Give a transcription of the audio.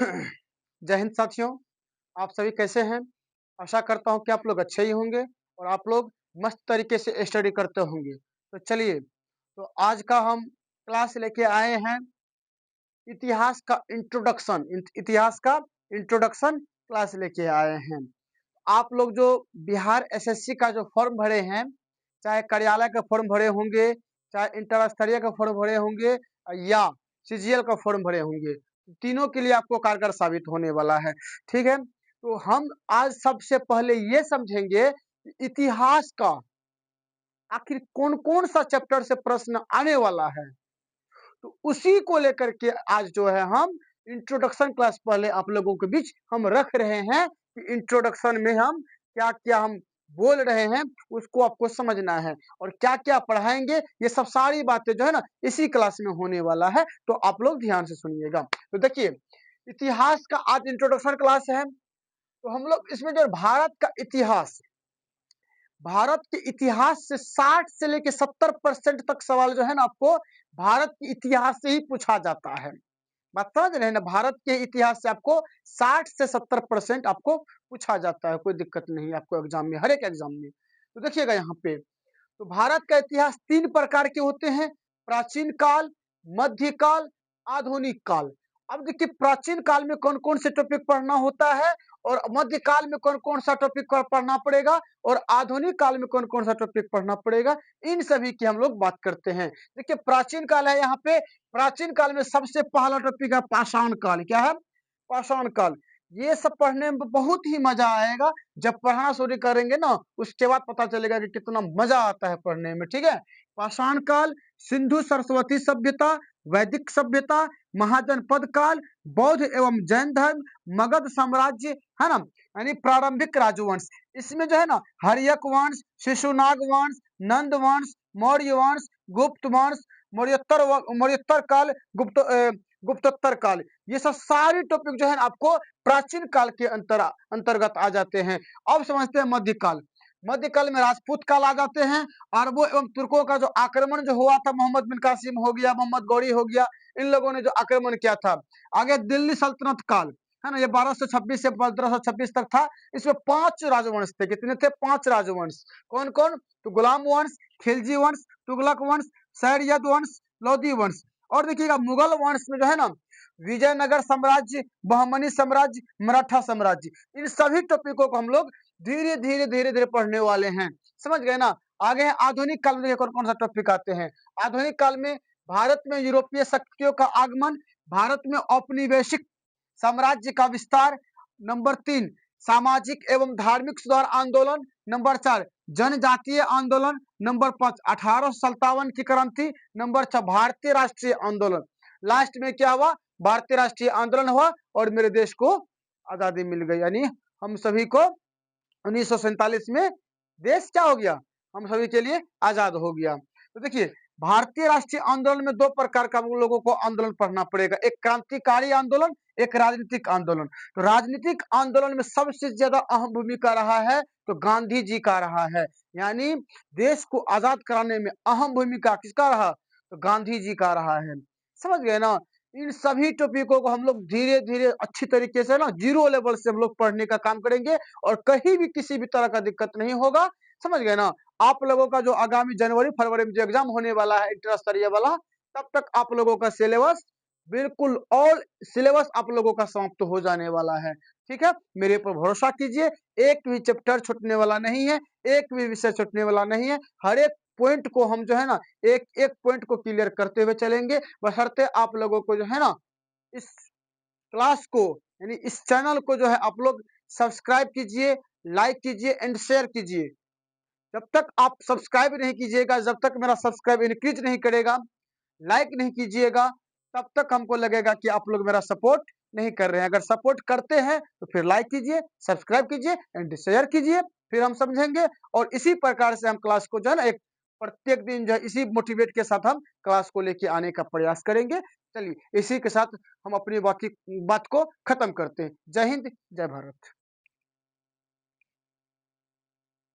जय हिंद साथियों, आप सभी कैसे हैं? आशा करता हूँ कि आप लोग अच्छे ही होंगे और आप लोग मस्त तरीके से स्टडी करते होंगे। तो चलिए, तो आज का हम क्लास लेके आए हैं इतिहास का इंट्रोडक्शन इतिहास का इंट्रोडक्शन क्लास लेके आए हैं। आप लोग जो बिहार एसएससी का जो फॉर्म भरे हैं, चाहे कार्यालय का फॉर्म भरे होंगे, चाहे इंटर स्तरीय का फॉर्म भरे होंगे या सीजीएल का फॉर्म भरे होंगे, तीनों के लिए आपको कारगर साबित होने वाला है। ठीक है, तो हम आज सबसे पहले ये समझेंगे कि इतिहास का आखिर कौन कौन सा चैप्टर से प्रश्न आने वाला है। तो उसी को लेकर के आज जो है हम इंट्रोडक्शन क्लास पहले आप लोगों के बीच हम रख रहे हैं कि इंट्रोडक्शन में हम क्या क्या हम बोल रहे हैं उसको आपको समझना है और क्या क्या पढ़ाएंगे, ये सब सारी बातें जो है ना इसी क्लास में होने वाला है। तो आप लोग ध्यान से सुनिएगा। तो देखिए, इतिहास का आज इंट्रोडक्शन क्लास है, तो हम लोग इसमें जो भारत के इतिहास से 60 से लेके 70% तक सवाल जो है ना आपको भारत के इतिहास से ही पूछा जाता है। बात समझ रहे हैं ना, भारत के इतिहास से आपको 60 से 70% आपको पूछा जाता है। कोई दिक्कत नहीं आपको एग्जाम में, हर एक एग्जाम में। तो देखिएगा यहाँ पे, तो भारत का इतिहास 3 प्रकार के होते हैं: प्राचीन काल, मध्यकाल, आधुनिक काल। अब देखिए, प्राचीन काल में कौन कौन से टॉपिक पढ़ना होता है और मध्यकाल में कौन कौन सा टॉपिक पढ़ना पड़ेगा और आधुनिक काल में कौन कौन सा टॉपिक पढ़ना पड़ेगा, इन सभी की हम लोग बात करते हैं। देखिए, प्राचीन काल है यहाँ पे। प्राचीन काल में सबसे पहला टॉपिक है पाषाण काल। क्या है? पाषाण काल। ये सब पढ़ने में बहुत ही मजा आएगा। जब पढ़ना शुरू करेंगे ना, उसके बाद पता चलेगा कि कितना मजा आता है पढ़ने में। ठीक है, पाषाण काल, सिंधु सरस्वती सभ्यता, वैदिक सभ्यता, महाजनपद काल, बौद्ध एवं जैन धर्म, मगध साम्राज्य, है ना, यानी प्रारंभिक राजवंश। इसमें जो है ना हर्यक वंश, शिशुनाग वंश, नंद वंश, मौर्य वंश, गुप्त वंश, मौर्योत्तर काल, गुप्तोत्तर काल, ये सब सारी टॉपिक जो है ना आपको प्राचीन काल के अंतर्गत आ जाते हैं। अब समझते हैं मध्यकाल। मध्यकाल में राजपूत काल आ जाते हैं। अरबों एवं तुर्कों का जो आक्रमण जो हुआ था, मोहम्मद बिन कासिम हो गया, मोहम्मद गौरी हो गया, इन लोगों ने जो आक्रमण किया था। आगे दिल्ली सल्तनत काल, है ना, ये 1226 से 1526 तक था। इसमें 5 राजवंश थे। कितने थे? 5 राजवंश। कौन कौन? तो गुलाम वंश, खिलजी वंश, तुगलक वंश, सैयद वंश, लोधी वंश। और देखिएगा, मुगल वंश में जो है ना विजयनगर साम्राज्य, बहमनी साम्राज्य, मराठा साम्राज्य, इन सभी टॉपिकों को हम लोग धीरे धीरे धीरे धीरे पढ़ने वाले हैं। समझ गए ना? आगे है आधुनिक काल में कौन कौन सा टॉपिक आते हैं। आधुनिक काल में भारत में यूरोपीय शक्तियों का आगमन, भारत में औपनिवेशिक साम्राज्य का विस्तार, नंबर 3 सामाजिक एवं धार्मिक सुधार आंदोलन, नंबर 4 जनजातीय आंदोलन, नंबर 5 1857 की क्रांति, नंबर 6 भारतीय राष्ट्रीय आंदोलन। लास्ट में क्या हुआ? भारतीय राष्ट्रीय आंदोलन हुआ और मेरे देश को आजादी मिल गई, यानी हम सभी को 1947 में देश क्या हो गया? हम सभी के लिए आजाद हो गया। तो देखिए, भारतीय राष्ट्रीय आंदोलन में 2 प्रकार का हम लोगों को आंदोलन पढ़ना पड़ेगा, एक क्रांतिकारी आंदोलन, एक राजनीतिक आंदोलन। तो राजनीतिक आंदोलन में सबसे ज्यादा अहम भूमिका रहा है तो गांधी जी का रहा है, यानी देश को आजाद कराने में अहम भूमिका किसका रहा? तो गांधी जी का रहा है। समझ गए ना? इन सभी टॉपिकों को हम लोग धीरे धीरे अच्छी तरीके से ना जीरो लेवल से हम लोग पढ़ने का काम करेंगे और कहीं भी किसी भी तरह का दिक्कत नहीं होगा। समझ गए ना? आप लोगों का जो आगामी जनवरी फरवरी में जो एग्जाम होने वाला है इंटर स्तरीय वाला, तब तक आप लोगों का सिलेबस बिल्कुल ऑल सिलेबस आप लोगों का समाप्त हो जाने वाला है। ठीक है, मेरे पर भरोसा कीजिए, एक भी चैप्टर छूटने वाला नहीं है, एक भी विषय छूटने वाला नहीं है। हर एक पॉइंट को हम जो है ना एक एक पॉइंट को क्लियर करते हुए चलेंगे, बशर्ते आप लोगों को जो है ना इस क्लास को, यानी इस चैनल को जो है आप लोग सब्सक्राइब कीजिए, लाइक कीजिए एंड शेयर कीजिए। जब तक आप सब्सक्राइब नहीं कीजिएगा, जब तक मेरा सब्सक्राइब इंक्रीज नहीं करेगा, लाइक नहीं कीजिएगा, तब तक हमको लगेगा कि आप लोग मेरा सपोर्ट नहीं कर रहे हैं। अगर सपोर्ट करते हैं तो फिर लाइक कीजिए, सब्सक्राइब कीजिए एंड शेयर कीजिए, फिर हम समझेंगे। और इसी प्रकार से हम क्लास को जो है ना एक प्रत्येक दिन जो है इसी मोटिवेट के साथ हम क्लास को लेके आने का प्रयास करेंगे। चलिए, इसी के साथ हम अपनी बात को खत्म करते हैं। जय हिंद, जय भारत।